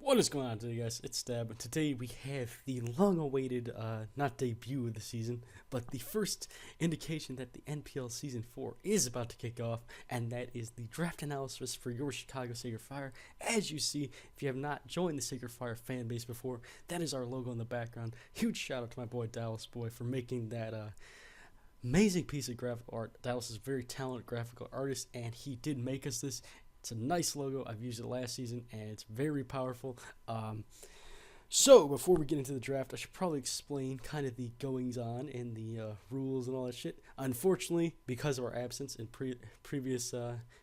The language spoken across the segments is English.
What is going on today, guys? It's Stab. Today we have the long-awaited, not debut of the season, but the first indication that the NPL Season 4 is about to kick off, and that is the draft analysis for your Chicago Sacred Fire. As you see, if you have not joined the Sacred Fire fan base before, that is our logo in the background. Huge shout out to my boy Dallas Boy for making that amazing piece of graphical art. Dallas is a very talented graphical artist, and he did make us this. It's a nice logo. I've used it last season, and it's very powerful. So before we get into the draft, I should probably explain kind of the goings-on and the rules and all that shit. Unfortunately, because of our absence in previous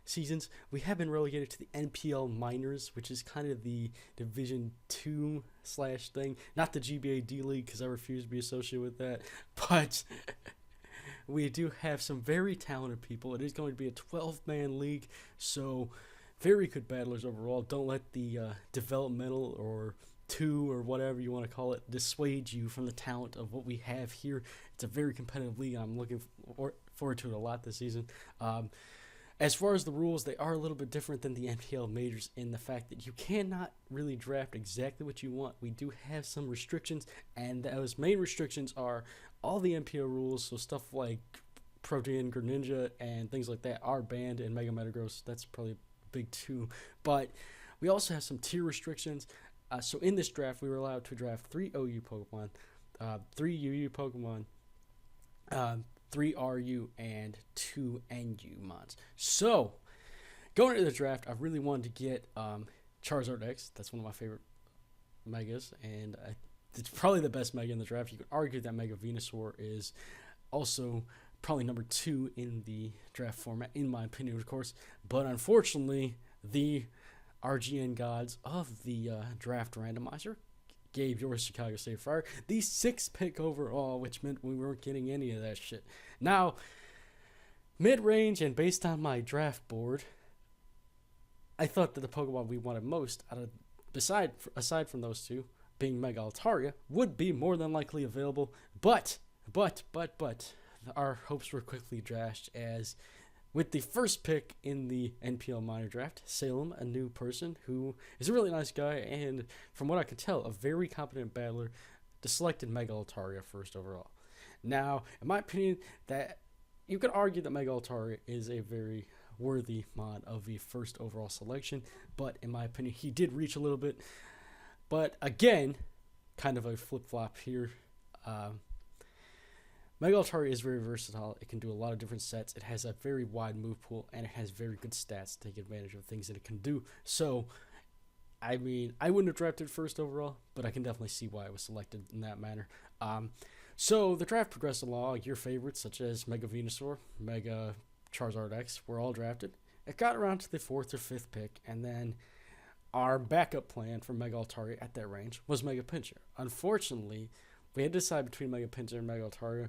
seasons, we have been relegated to the NPL Minors, which is kind of the Division 2 / thing. Not the GBA D League, because I refuse to be associated with that. But we do have some very talented people. It is going to be a 12-man league, so very good battlers overall. Don't let the developmental or two or whatever you want to call it dissuade you from the talent of what we have here. It's a very competitive league. I'm looking forward to it a lot this season. As far as the rules, they are a little bit different than the NPL majors in the fact that you cannot really draft exactly what you want. We do have some restrictions, and those main restrictions are all the NPL rules, so stuff like Protean, Greninja, and things like that are banned in Mega Metagross. That's probably big two. But we also have some tier restrictions. So in this draft, we were allowed to draft 3 OU Pokemon, 3 UU Pokemon, 3 RU, and 2 NU mods. So, going into the draft, I really wanted to get Charizard X. That's one of my favorite Megas, and it's probably the best Mega in the draft. You could argue that Mega Venusaur is also probably number 2 in the draft format, in my opinion, of course. But unfortunately, the RGN gods of the draft randomizer gave your Chicago State Fire the 6th pick overall, which meant we weren't getting any of that shit. Now, mid-range and based on my draft board, I thought that the Pokemon we wanted most, aside from those two, being Mega Altaria, would be more than likely available. But, our hopes were quickly dashed as with the first pick in the NPL minor draft, Salem, a new person who is a really nice guy and, from what I can tell, a very competent battler, selected Mega Altaria first overall. Now, in my opinion, that you could argue that Mega Altaria is a very worthy mod of the first overall selection, but in my opinion, he did reach a little bit. But again, kind of a flip-flop here. Mega Altaria is very versatile. It can do a lot of different sets. It has a very wide move pool, and it has very good stats to take advantage of things that it can do. So, I mean, I wouldn't have drafted first overall, but I can definitely see why it was selected in that manner. So, the draft progressed along. Your favorites, such as Mega Venusaur, Mega Charizard X, were all drafted. It got around to the 4th or 5th pick, and then our backup plan for Mega Altaria at that range was Mega Pinscher. Unfortunately, we had to decide between Mega Pinscher and Mega Altaria.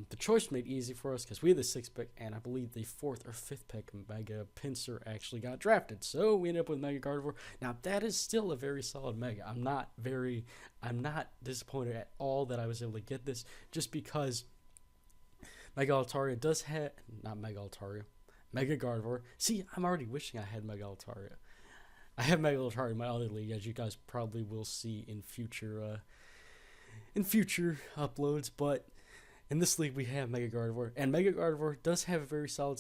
The choice made easy for us because we had the 6th pick, and I believe the 4th or 5th pick, Mega Pinscher, actually got drafted. So we ended up with Mega Gardevoir. Now that is still a very solid Mega. I'm not disappointed at all that I was able to get this, just because Mega Altaria does have, not Mega Altaria, Mega Gardevoir. See, I'm already wishing I had Mega Altaria. I have Mega Altaria in my other league, as you guys probably will see in future uploads, but in this league we have Mega Gardevoir, and Mega Gardevoir does have a very solid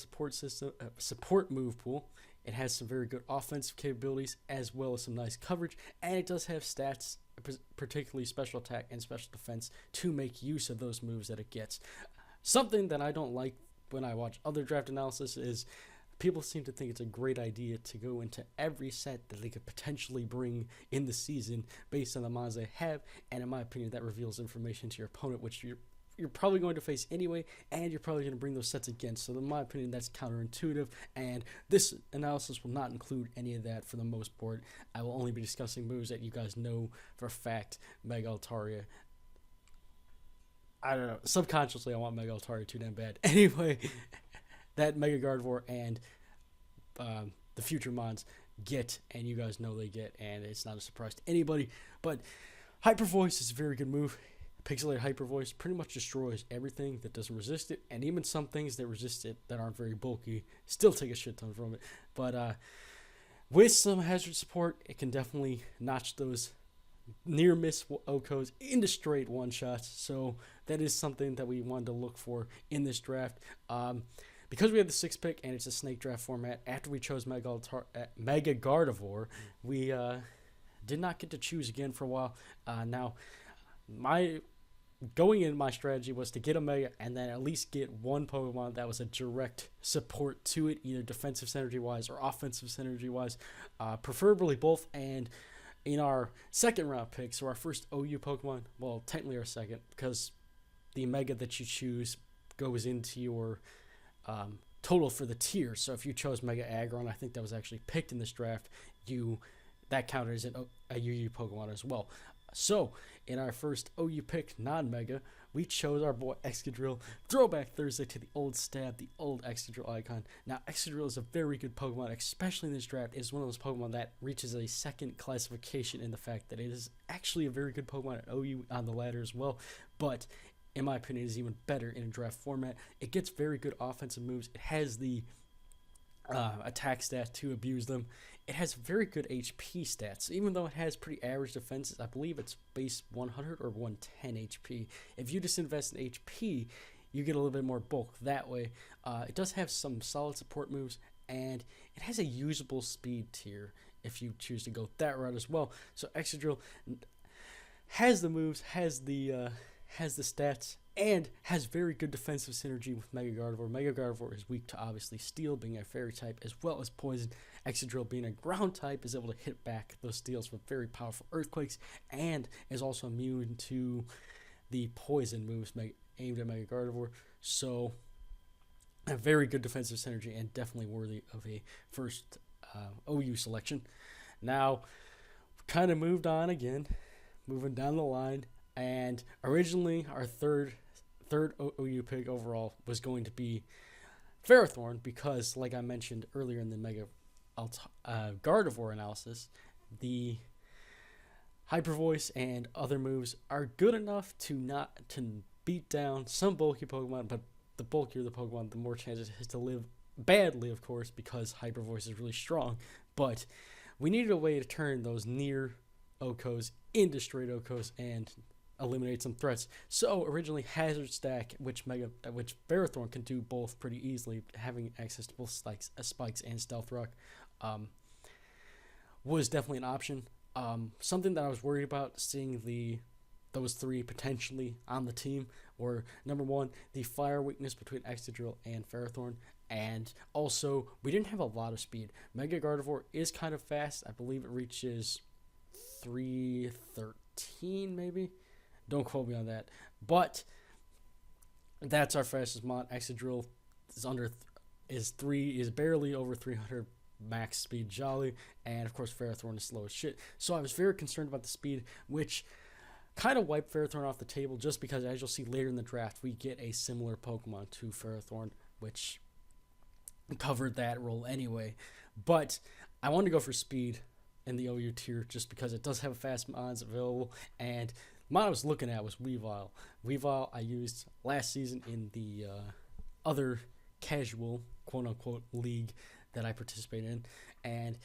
support move pool. It has some very good offensive capabilities as well as some nice coverage, and it does have stats, particularly special attack and special defense, to make use of those moves that it gets. Something that I don't like when I watch other draft analysis is people seem to think it's a great idea to go into every set that they could potentially bring in the season based on the mods they have, and in my opinion, that reveals information to your opponent, which you're probably going to face anyway, and you're probably going to bring those sets against. So in my opinion, that's counterintuitive, and this analysis will not include any of that for the most part. I will only be discussing moves that you guys know for a fact. Mega Altaria, I don't know, subconsciously I want Mega Altaria too damn bad. Anyway, that Mega Gardevoir and the future mods get, and you guys know they get, and it's not a surprise to anybody. But Hyper Voice is a very good move. Pixelated Hyper Voice pretty much destroys everything that doesn't resist it, and even some things that resist it that aren't very bulky still take a shit ton from it. But With some hazard support, it can definitely notch those near miss OCOs into straight one shots. So that is something that we wanted to look for in this draft. Because we had the 6th pick and it's a snake draft format, after we chose Mega Gardevoir, we did not get to choose again for a while. Now, my going in, my strategy was to get a Mega and then at least get one Pokemon that was a direct support to it, either defensive synergy wise or offensive synergy wise, preferably both. And in our second round pick, so our first OU Pokemon, well, technically our second, because the Mega that you choose goes into your total for the tier. So if you chose Mega Aggron, I think that was actually picked in this draft, that counted as a UU Pokemon as well. So in our first OU pick, non-Mega, we chose our boy Excadrill. Throwback Thursday to the old stab, the old Excadrill icon. Now, Excadrill is a very good Pokemon, especially in this draft. It is one of those Pokemon that reaches a second classification in the fact that it is actually a very good Pokemon at OU on the ladder as well. But in my opinion, it is even better in a draft format. It gets very good offensive moves. It has the attack stats to abuse them. It has very good HP stats, even though it has pretty average defenses. I believe it's base 100 or 110 HP. If you just invest in HP, you get a little bit more bulk that way. It does have some solid support moves, and it has a usable speed tier if you choose to go that route as well. So Excadrill has the moves, has the stats, and has very good defensive synergy with Mega Gardevoir. Mega Gardevoir is weak to obviously Steel, being a fairy type, as well as Poison. Excadrill, being a ground type, is able to hit back those steals with very powerful earthquakes, and is also immune to the poison moves aimed at Mega Gardevoir. So, a very good defensive synergy and definitely worthy of a first OU selection. Now, kind of moved on again, moving down the line, and originally our third OU pick overall was going to be Ferrothorn because, like I mentioned earlier in the Mega Gardevoir analysis, the Hyper Voice and other moves are good enough to beat down some bulky Pokemon, but the bulkier the Pokemon, the more chances it has to live badly, of course, because Hyper Voice is really strong. But we needed a way to turn those near OCOs into straight OCOs and eliminate some threats. So originally Hazard Stack, which Ferrothorn can do both pretty easily, having access to both spikes and Stealth Rock, was definitely an option. Something that I was worried about seeing those three potentially on the team were, number one, the fire weakness between Excadrill and Ferrothorn, and also we didn't have a lot of speed. Mega Gardevoir is kind of fast. I believe it reaches 313 maybe. Don't quote me on that. But that's our fastest mod. Excadrill is barely over 300 max speed Jolly, and of course Ferrothorn is slow as shit. So I was very concerned about the speed, which kind of wiped Ferrothorn off the table just because, as you'll see later in the draft, we get a similar Pokemon to Ferrothorn, which covered that role anyway. But I wanted to go for speed in the OU tier just because it does have fast mods available, and mod I was looking at was Weavile. Weavile I used last season in the other casual, quote-unquote, league that I participated in, and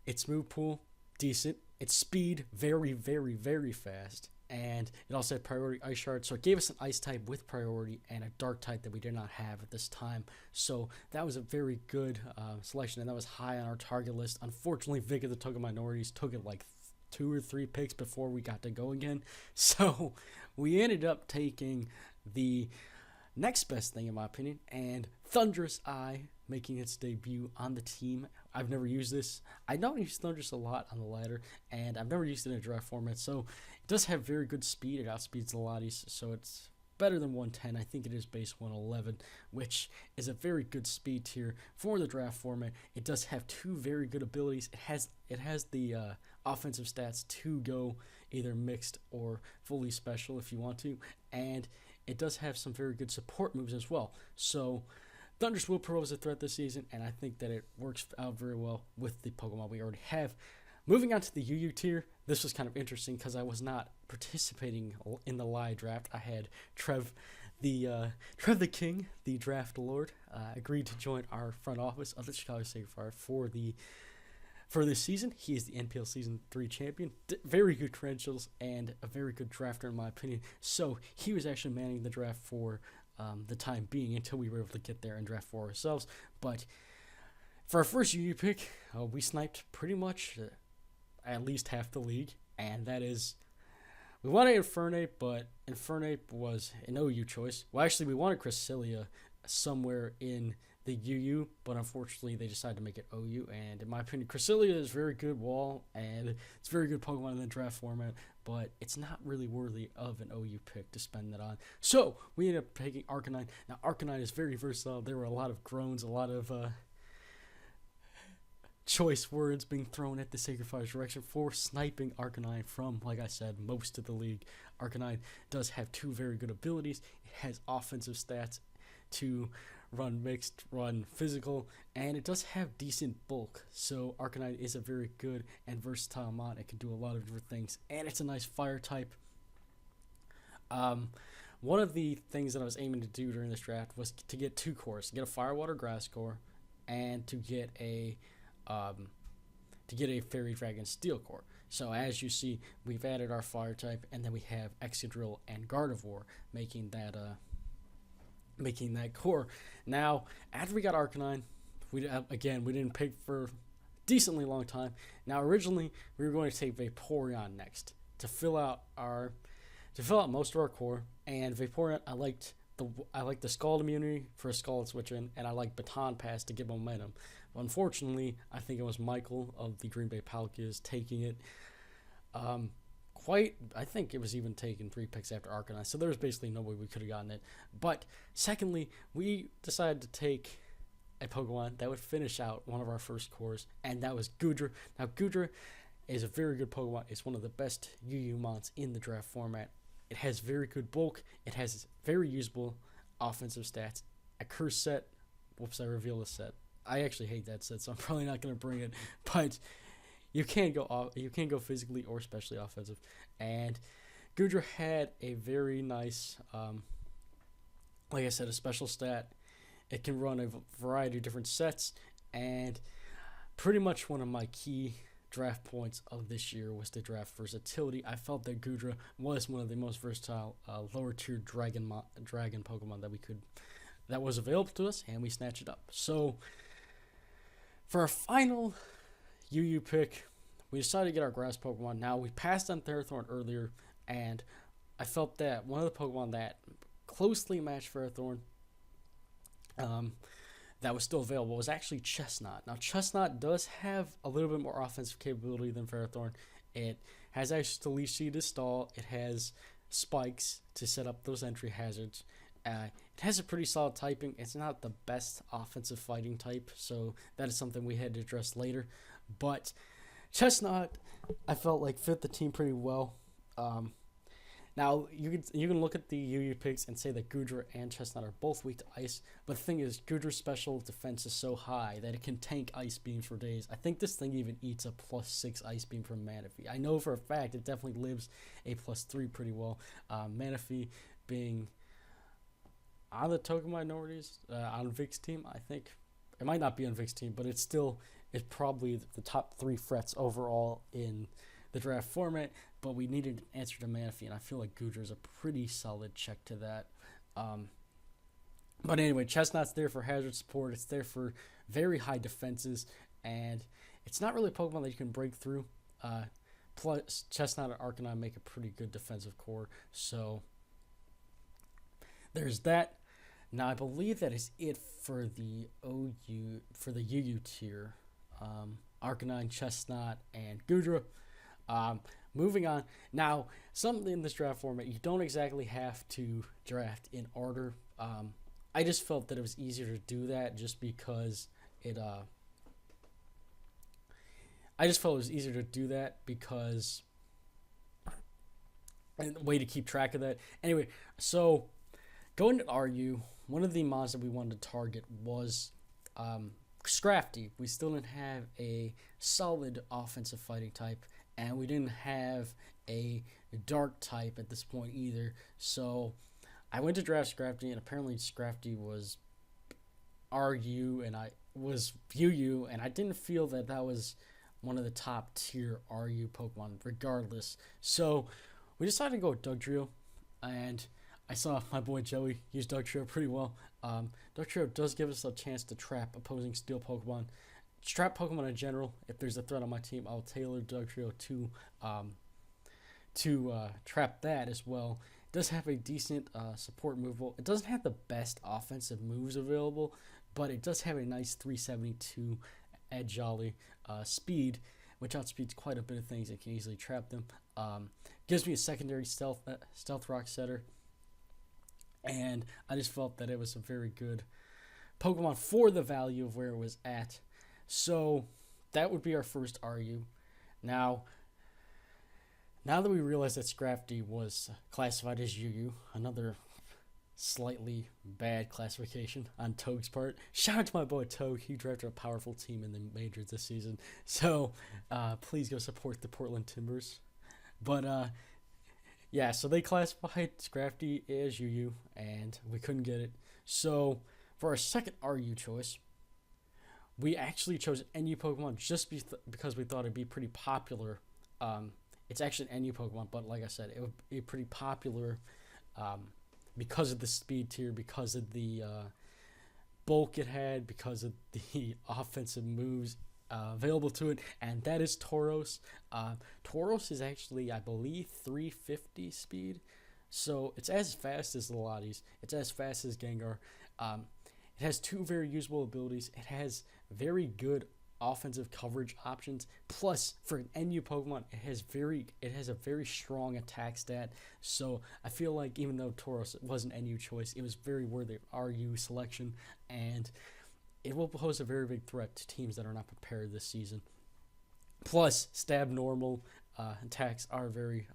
its move pool, decent. Its speed, very, very, very fast, and it also had priority Ice Shard, so it gave us an Ice type with priority and a Dark type that we did not have at this time. So that was a very good selection, and that was high on our target list. Unfortunately, Vic of the Token Minorities took it like 2 or 3 picks before we got to go again. So we ended up taking the next best thing in my opinion, and Thunderous Eye making its debut on the team. I've never used this. I don't use Thunderous a lot on the ladder, and I've never used it in a draft format, so it does have very good speed. It outspeeds the Lotties, so it's better than 110. I think it is base 111, which is a very good speed tier for the draft format. It does have 2 very good abilities. It has the offensive stats to go either mixed or fully special if you want to, and it does have some very good support moves as well. So Thundurus will pose a threat this season, and I think that it works out very well with the Pokemon we already have. Moving on to the UU tier, this was kind of interesting because I was not participating in the live draft. I had Trev the King, the draft lord, agreed to join our front office of the Chicago State Fire for For this season, he is the NPL Season 3 champion. Very good credentials and a very good drafter, in my opinion. So he was actually manning the draft for the time being until we were able to get there and draft for ourselves. But for our first UU pick, we sniped pretty much at least half the league, and that is, we wanted Infernape, but Infernape was an OU choice. Well, actually, we wanted Cresselia somewhere in the UU, but unfortunately, they decided to make it OU, and in my opinion, Cresselia is very good wall, and it's very good Pokemon in the draft format, but it's not really worthy of an OU pick to spend that on. So, we ended up taking Arcanine. Now, Arcanine is very versatile. There were a lot of groans, a lot of choice words being thrown at the Sacred Fire's direction for sniping Arcanine from, like I said, most of the league. Arcanine does have two very good abilities. It has offensive stats to run mixed, run physical, and it does have decent bulk. So Arcanine is a very good and versatile mod. It can do a lot of different things, and it's a nice fire type. One of the things that I was aiming to do during this draft was to get two cores, to get a Fire, Water, Grass core, and to get a Fairy Dragon Steel core. So as you see, we've added our fire type, and then we have Excadrill and Gardevoir making that core. Now, after we got Arcanine, we didn't pick for a decently long time. Now, originally we were going to take Vaporeon next to fill out most of our core. And Vaporeon, I liked the Scald immunity for a Scald switch in, and I like Baton Pass to give momentum. Unfortunately, I think it was Michael of the Green Bay Pelicans taking it. I think it was even taken 3 picks after Arcanine, so there was basically no way we could have gotten it. But secondly, we decided to take a Pokemon that would finish out one of our first cores, and that was Goodra. Now, Goodra is a very good Pokemon. It's one of the best UU mons in the draft format. It has very good bulk. It has very usable offensive stats. A curse set. Whoops, I revealed a set. I actually hate that set, so I'm probably not going to bring it. But you can go physically or especially offensive. And Goodra had a very nice, like I said, a special stat. It can run a variety of different sets, and pretty much one of my key draft points of this year was the draft versatility. I felt that Goodra was one of the most versatile lower tier dragon Pokemon that was available to us, and we snatched it up. So for our final UU pick, we decided to get our grass Pokemon. Now, we passed on Ferrothorn earlier, and I felt that one of the Pokemon that closely matched Ferrothorn that was still available was actually Chestnut. Now, Chestnut does have a little bit more offensive capability than Ferrothorn. It has access to Leech Seed to stall. It has spikes to set up those entry hazards. It has a pretty solid typing. It's not the best offensive fighting type, so that is something we had to address later. But Chestnut, I felt like fit the team pretty well. Now, you can look at the UU picks and say that Goodra and Chestnut are both weak to ice, but the thing is, Goodra's special defense is so high that it can tank Ice Beam for days. I think this thing even eats a +6 Ice Beam from Manaphy. I know for a fact it definitely lives a +3 pretty well. Manaphy being on the token minorities, on Vic's team, I think. It might not be on Vic's team, but it's probably the top 3 threats overall in the draft format, but we needed an answer to Manaphy, and I feel like Goodra is a pretty solid check to that. But anyway, Chestnut's there for hazard support. It's there for very high defenses, and it's not really a Pokemon that you can break through. Plus, Chestnut and Arcanine make a pretty good defensive core, so there's that. Now, I believe that is it for the UU tier. Arcanine, Chestnut, and Goodra. Moving on. Now, something in this draft format, you don't exactly have to draft in order. I just felt that it was easier to do that just because a way to keep track of that. Anyway, so going to RU, one of the mods that we wanted to target was Scrafty. We still didn't have a solid offensive fighting type, and we didn't have a dark type at this point either. So I went to draft Scrafty, and apparently Scrafty was RU and I was UU, and I didn't feel that was one of the top tier RU Pokemon regardless. So we decided to go with Dugtrio, and I saw my boy Joey use Dugtrio pretty well. Dugtrio does give us a chance to trap opposing steel Pokemon. Trap Pokemon in general. If there's a threat on my team, I'll tailor Dugtrio to trap that as well. It does have a decent support movable. It doesn't have the best offensive moves available, but it does have a nice 372 edge jolly speed, which outspeeds quite a bit of things. It can easily trap them. Gives me a secondary stealth rock setter, and I just felt that it was a very good Pokemon for the value of where it was at. So that would be our first RU. Now that we realize that Scrafty was classified as UU, another slightly bad classification on Toge's part. Shout out to my boy Toge. He drafted a powerful team in the majors this season. So please go support the Portland Timbers. But yeah, so they classified Scrafty as UU, and we couldn't get it. So for our second RU choice, we actually chose NU Pokemon just because we thought it'd be pretty popular. It's actually an NU Pokemon, but like I said, it would be pretty popular because of the speed tier, because of the bulk it had, because of the offensive moves available to it, and that is Tauros. Tauros is actually, I believe, 350 speed, so it's as fast as the Lotties. It's as fast as Gengar. It has two very usable abilities. It has very good offensive coverage options. Plus, for an NU Pokemon, it has a very strong attack stat. So I feel like even though Tauros was an NU choice, it was very worthy of RU selection, and it will pose a very big threat to teams that are not prepared this season. Plus, stab normal attacks are very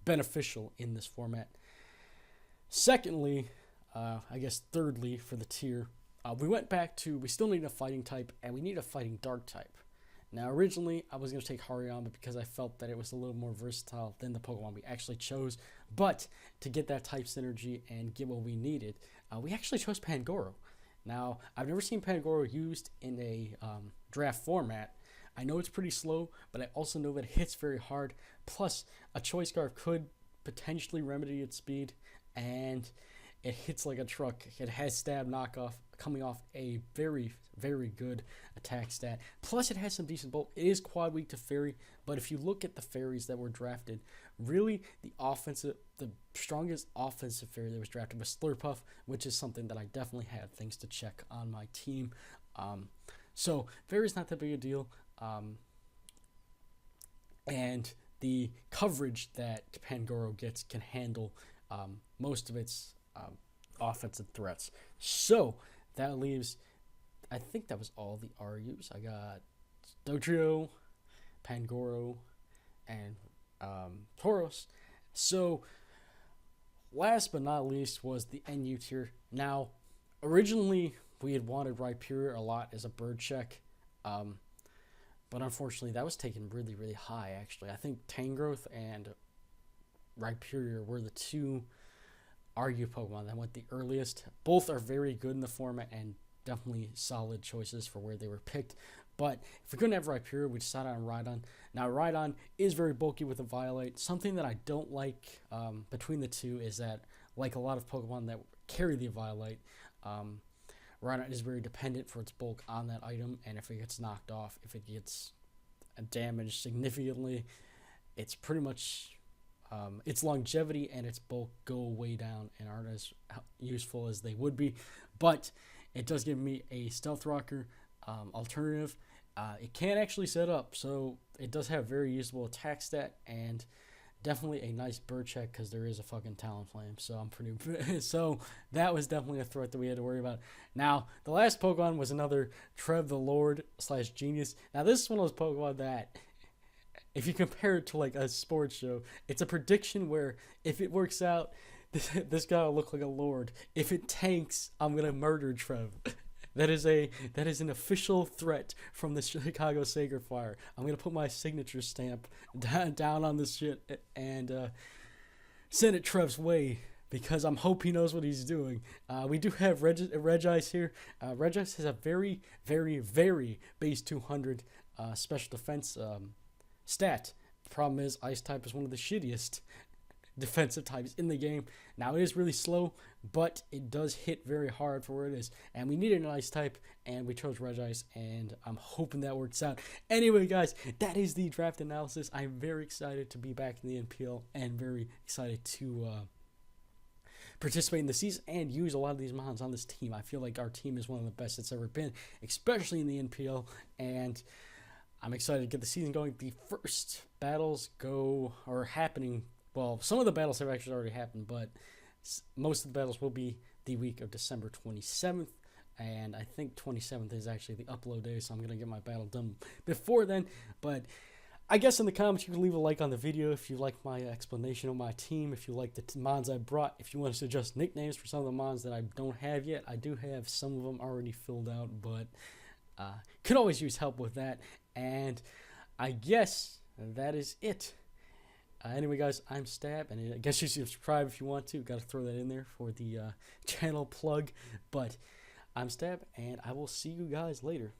beneficial in this format. Secondly, I guess thirdly for the tier, we went back to, we still need a fighting type, and we need a fighting dark type. Now, originally, I was going to take Hariyama because I felt that it was a little more versatile than the Pokemon we actually chose. But to get that type synergy and get what we needed, we actually chose Pangoro. Now, I've never seen Pangoro used in a draft format. I know it's pretty slow, but I also know that it hits very hard. Plus, a Choice Scarf could potentially remedy its speed, and it hits like a truck. It has stab knockoff coming off a very, very good attack stat. Plus, it has some decent bulk. It is quad weak to fairy, but if you look at the fairies that were drafted, really the strongest offensive fairy that was drafted was Slurpuff, which is something that I definitely have things to check on my team. So fairy's not that big a deal. And the coverage that Pangoro gets can handle most of its offensive threats. So that leaves, I think that was all the RUs. I got Dugtrio, Pangoro, and Tauros. So last but not least was the NU tier. Now, originally we had wanted Rhyperior a lot as a bird check, but unfortunately that was taken really, really high. Actually, I think Tangrowth and Rhyperior were the two RU Pokemon that went the earliest. Both are very good in the format and definitely solid choices for where they were picked. But if we couldn't have Rhyperior, we decided on Rhydon. Now, Rhydon is very bulky with a Violate. Something that I don't like between the two is that, like a lot of Pokemon that carry the Violate, Rhydon is very dependent for its bulk on that item, and if it gets knocked off, if it gets damaged significantly, it's pretty much its longevity and its bulk go way down and aren't as useful as they would be. But it does give me a Stealth Rocker alternative. It can actually set up, so it does have very usable attack stat and definitely a nice bird check because there is a fucking Talonflame. So I'm pretty. So that was definitely a threat that we had to worry about. Now the last Pokemon was another Trev the Lord / Genius. Now this is one of those Pokemon that, if you compare it to like a sports show, it's a prediction where if it works out, this guy will look like a lord. If it tanks, I'm gonna murder Trev. That is an official threat from the Chicago Sacred Fire. I'm gonna put my signature stamp down on this shit and send it Trev's way because I'm hope he knows what he's doing. We do have Regice here. Regice has a very, very, very base 200 special defense stat. The problem is Ice type is one of the shittiest defensive types in the game. Now it is really slow, but it does hit very hard for where it is. And we needed an Ice type, and we chose Regice, and I'm hoping that works out. Anyway, guys, that is the draft analysis. I'm very excited to be back in the NPL and very excited to participate in the season and use a lot of these mons on this team. I feel like our team is one of the best it's ever been, especially in the NPL, and I'm excited to get the season going. The first battles are happening. Well, some of the battles have actually already happened, but most of the battles will be the week of December 27th, and I think 27th is actually the upload day, so I'm going to get my battle done before then. But I guess in the comments you can leave a like on the video if you like my explanation of my team, if you like the mons I brought, if you want to suggest nicknames for some of the mons that I don't have yet. I do have some of them already filled out, but could always use help with that. And I guess that is it. Anyway, guys, I'm Stab, and I guess you should subscribe if you want to. Got to throw that in there for the channel plug. But I'm Stab, and I will see you guys later.